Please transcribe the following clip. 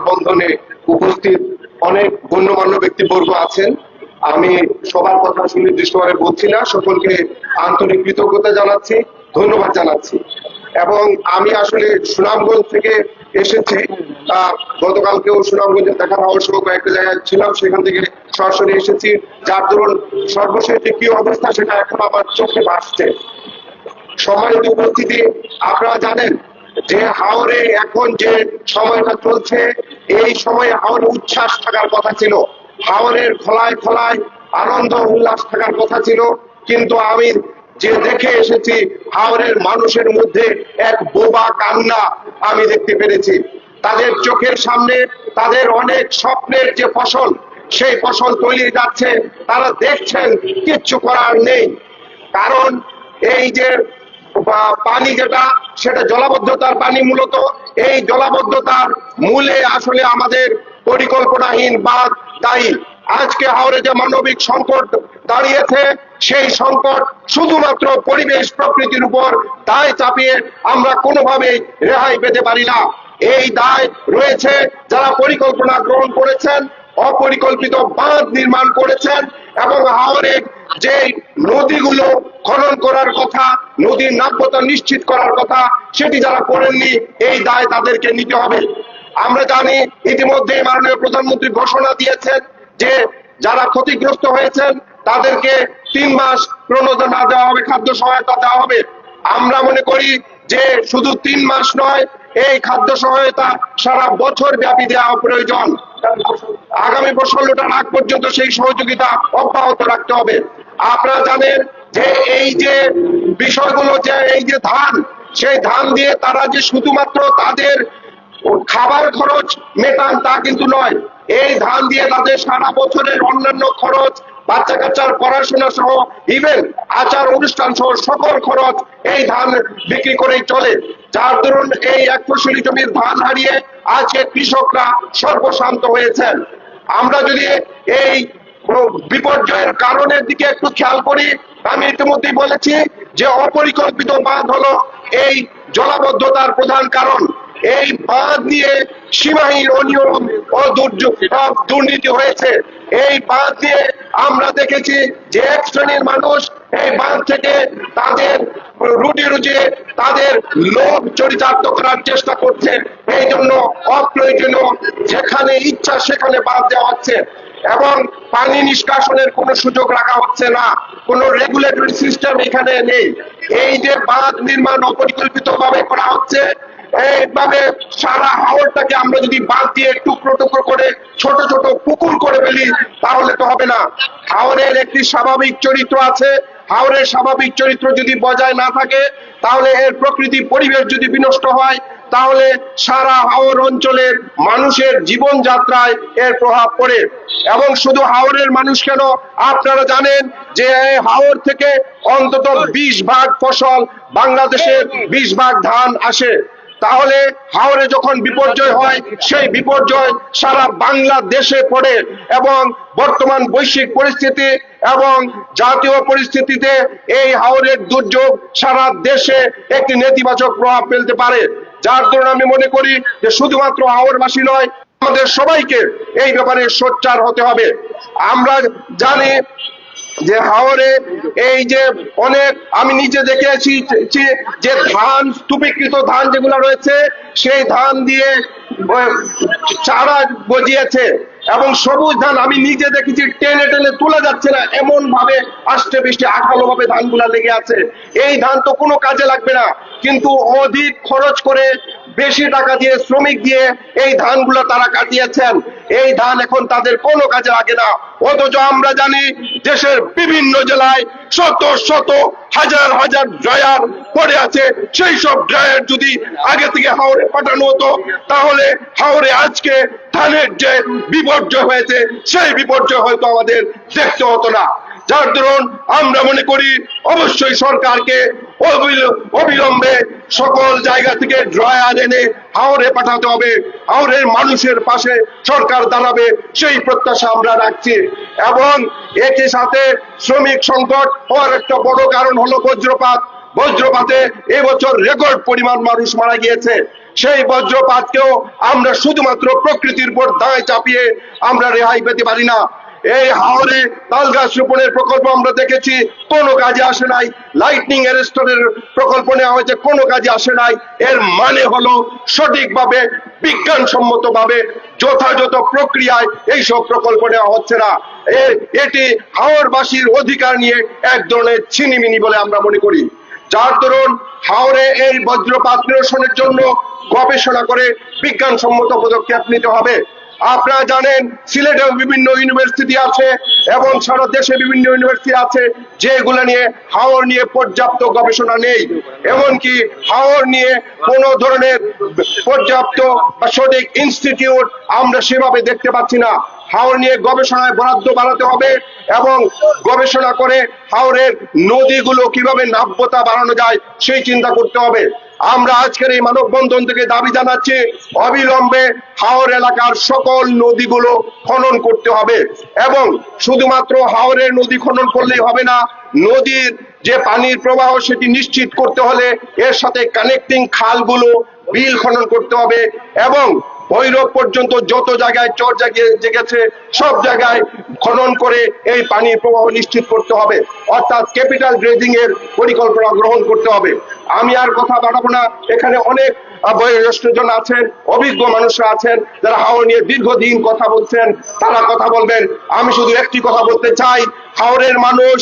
মানববন্ধনে উপস্থিত অনেক গণ্যমান্য ব্যক্তিবর্গ আছেন। আমি সবার কথা সুনির্দিষ্টভাবে বলছি না, সকলকে আন্তরিক কৃতজ্ঞতা জানাচ্ছি, ধন্যবাদ জানাচ্ছি। এবং আমি আসলে সুনামগঞ্জ থেকে এসেছি, গতকালকেও সুনামগঞ্জে দেখা হওয়ার সহ কয়েকটা জায়গায় ছিলাম, সেখান থেকে সরাসরি এসেছি, যার দরুন সর্বশেষ যে কি অবস্থা সেটা এখন আমার চোখে ভাসছে। সম্মানিত উপস্থিতি, আপনারা জানেন যে হাওরে এখন যে সময়টা চলছে, এই সময়ে হাওরে উচ্ছ্বাস থাকার কথা ছিল, হাওরের খোলায় খোলায় আনন্দ উল্লাস থাকার কথা ছিল, কিন্তু আমি যে দেখে এসেছি হাওরের মানুষের মধ্যে এক বোবা কান্না আমি দেখতে পেরেছি। তাদের চোখের সামনে তাদের অনেক স্বপ্নের যে ফসল, সেই ফসল তৈরি যাচ্ছে, তারা দেখছেন কিচ্ছু করার নেই। কারণ এই যে পানি যেটা, সেটা জলাবদ্ধতার পানি, মূলত এই জলাবদ্ধতার মূলে আসলে আমাদের পরিকল্পনাহীন বাঁধ দায়ী। আজকে হাওরে যে মানবিক সংকট দাঁড়িয়েছে, সেই সংকট শুধুমাত্র পরিবেশ প্রকৃতির উপর দায় চাপিয়ে আমরা কোনোভাবেই রেহাই পেতে পারি না। এই দায় রয়েছে যারা পরিকল্পনা গ্রহণ করেছেন, অপরিকল্পিত বাঁধ নির্মাণ করেছেন, এবং হাওরে যে নদীগুলো খনন করার কথা, নদীর নাব্যতা নিশ্চিত করার কথা, সেটি যারা করেননি, এই দায় তাদেরকে নিতে হবে। আমরা জানি ইতিমধ্যে মাননীয় প্রধানমন্ত্রী ঘোষণা দিয়েছেন যে যারা ক্ষতিগ্রস্ত হয়েছেন তাদেরকে 3 মাস প্রণোদনা দেওয়া হবে, খাদ্য সহায়তা দেওয়া হবে। আমরা মনে করি যে শুধু 3 মাস নয়, এই খাদ্য সহায়তা সারা বছর ব্যাপী দেওয়া প্রয়োজন। আগামী ফসলটার আগ পর্যন্ত সেই সহযোগিতা অব্যাহত রাখতে হবে। আপনারা জানেন যে এই যে বিষয়গুলো, যে এই যে ধান, সেই ধান দিয়ে তারা যে শুধুমাত্র তাদের খাবার খরচ মেটান তা কিন্তু নয়, এই ধান দিয়ে তাদের সারা বছরের অন্যান্য খরচ, বাচ্চা কাচ্চার পড়াশোনা সহ, ইভেন আচার অনুষ্ঠান সহ সকল খরচ এই ধান বিক্রি করেই চলে। যার দরুন এই এক ফসলি জমির ধান হারিয়ে আজকে কৃষকরা সর্বশান্ত হয়েছেন। আমরা যদি এই বিপর্যয়ের কারণের দিকে একটু খেয়াল করি, আমি ইতিমধ্যেই বলেছি যে অপরিকল্পিত বাঁধ হলো এই জলাবদ্ধতার প্রধান কারণ। এই বাঁধ নিয়ে সীমাহীন অনিয়ম ও দুর্নীতি হয়েছে। এই বাঁধ দিয়ে আমরা দেখেছি যে এক শ্রেণীর মানুষ এই বাঁধ থেকে তাদের রুটি রুজি, তাদের লোভ চরিতার্থ করার চেষ্টা করছে। এই জন্য অপ্রয়োজনীয় যেখানে ইচ্ছা সেখানে বাঁধ দেওয়া হচ্ছে, এবং পানি নিষ্কাশনের কোনো সুযোগ রাখা হচ্ছে না, কোনো রেগুলেটরি সিস্টেম এখানে নেই। এই যে বাঁধ নির্মাণ অপরিকল্পিত ভাবে করা হচ্ছে, এইভাবে সারা হাওরটাকে আমরা যদি বাঁধ দিয়ে টুকরো টুকরো করে ছোট ছোট পুকুর করে ফেলি, তাহলে তো হবে না। হাওরের একটি স্বাভাবিক চরিত্র আছে, হাওরের স্বাভাবিক চরিত্র যদি বজায় না থাকে, তাহলে এর প্রকৃতি পরিবেশ যদি বিনষ্ট হয়, তাহলে সারা হাওর অঞ্চলের মানুষের জীবনযাত্রায় এর প্রভাব পড়ে। এবং শুধু হাওরের মানুষ কেন, আপনারা জানেন যে হাওর থেকে অন্তত 20 ভাগ ফসল, বাংলাদেশের 20 ভাগ ধান আসে। তাহলে হাওরে যখন বিপর্যয় হয়, সেই বিপর্যয় সারা বাংলাদেশে পড়ে, এবং বর্তমান বৈশ্বিক পরিস্থিতি এবং জাতীয় পরিস্থিতিতে এই হাওরের দুর্যোগ সারা দেশে একটি নেতিবাচক প্রভাব ফেলতে পারে। যার দরুন আমি মনে করি যে শুধুমাত্র হাওরবাসী নয়, আমাদের সবাইকে এই ব্যাপারে সোচ্চার হতে হবে। আমরা জানি যে হাওরে এই যে অনেক, আমি নিজে দেখে আছি যে ধান, স্তূপীকৃত ধান যেগুলো রয়েছে, সেই ধান দিয়ে চারা গজিয়েছে, এবং সবুজ ধান আমি নিজে দেখেছি টেনে টেনে তোলা যাচ্ছে না, এমন ভাবে আষ্টে পৃষ্ঠে আঠালো ভাবে ধানগুলা লেগে আছে। এই ধান তো কোনো কাজে লাগবে না, কিন্তু অধিক খরচ করে বেশি টাকা দিয়ে শ্রমিক দিয়ে এই ধানগুলো তারা কাটিয়েছেন। এই ধান এখন তাদের কোনো কাজে লাগে না। অথচ আমরা জানি দেশের বিভিন্ন জেলায় শত শত হাজার হাজার ড্রায়ার পড়ে আছে। সেই সব ড্রায়ার যদি আগে থেকে হাওরে পাঠানো হতো, তাহলে হাওরে আজকে ধানের যে বিপর্যয় হয়েছে, সেই বিপর্যয় হয়তো আমাদের দেখতে হতো না। যার দরুন আমরা মনে করি অবশ্যই সরকারকে অবিলম্বে সকল জায়গা থেকে ড্রায়ার এনে হাওরে পাঠাতে হবে। হাওরের মানুষের পাশে সরকার দাঁড়াবে, সেই প্রত্যাশা আমরা রাখছি। এবং একই সাথে শ্রমিক সংকট হওয়ার একটা বড় কারণ হলো বজ্রপাত। বজ্রপাতে এবছর রেকর্ড পরিমাণ মানুষ মারা গিয়েছে। সেই বজ্রপাতকেও আমরা শুধুমাত্র প্রকৃতির উপর দায় চাপিয়ে আমরা রেহাই পেতে পারি না। এই হাওরে তাল গাছ রোপণের প্রকল্প আমরা দেখেছি, কোনো কাজে আসে নাই। লাইটনিং অ্যারেস্টরের প্রকল্প নেওয়া হয়েছে, কোনো কাজে আসে নাই। এর মানে হলো সঠিকভাবে বিজ্ঞানসম্মতভাবে যথাযথ প্রক্রিয়ায় এইসব প্রকল্প নেওয়া হচ্ছে না। এটি হাওরবাসীর অধিকার নিয়ে এক ধরনের ছিনিমিনি বলে আমরা মনে করি। যার দরুন হাওরে এই বজ্রপাত নিরসনের জন্য গবেষণা করে বিজ্ঞানসম্মত পদক্ষেপ নিতে হবে। আপনারা জানেন সিলেটেও বিভিন্ন ইউনিভার্সিটি আছে এবং সারা দেশে বিভিন্ন ইউনিভার্সিটি আছে যেগুলো নিয়ে হাওর নিয়ে পর্যাপ্ত গবেষণা নেই। এমনকি হাওর নিয়ে কোন ধরনের পর্যাপ্ত বা সঠিক ইনস্টিটিউট আমরা সেভাবে দেখতে পাচ্ছি না। হাওর নিয়ে গবেষণায় বরাদ্দ বাড়াতে হবে এবং গবেষণা করে হাওরের নদীগুলো কিভাবে নাব্যতা বাড়ানো যায় সেই চিন্তা করতে হবে। আমরা আজকের এই মানববন্ধন থেকে দাবি জানাচ্ছি, অবিলম্বে হাওর এলাকার সকল নদীগুলো খনন করতে হবে এবং শুধুমাত্র হাওরের নদী খনন করলেই হবে না, নদীর যে পানির প্রবাহ সেটি নিশ্চিত করতে হলে এর সাথে কানেক্টিং খালগুলো বিল খনন করতে হবে এবং ভৈরব পর্যন্ত যত জায়গায় চর জেগেছে সব জায়গায় খনন করে এই পানির প্রবাহ নিশ্চিত করতে হবে, অর্থাৎ ক্যাপিটাল ড্রেজিং এর পরিকল্পনা গ্রহণ করতে হবে। আমি আর কথা বাড়াবো না, এখানে অনেক বয়োজ্যেষ্ঠজন আছেন, অভিজ্ঞ মানুষরা আছেন যারা হাওর নিয়ে দীর্ঘদিন কথা বলছেন, তারা কথা বলবেন। আমি শুধু একটি কথা বলতে চাই, হাওরের মানুষ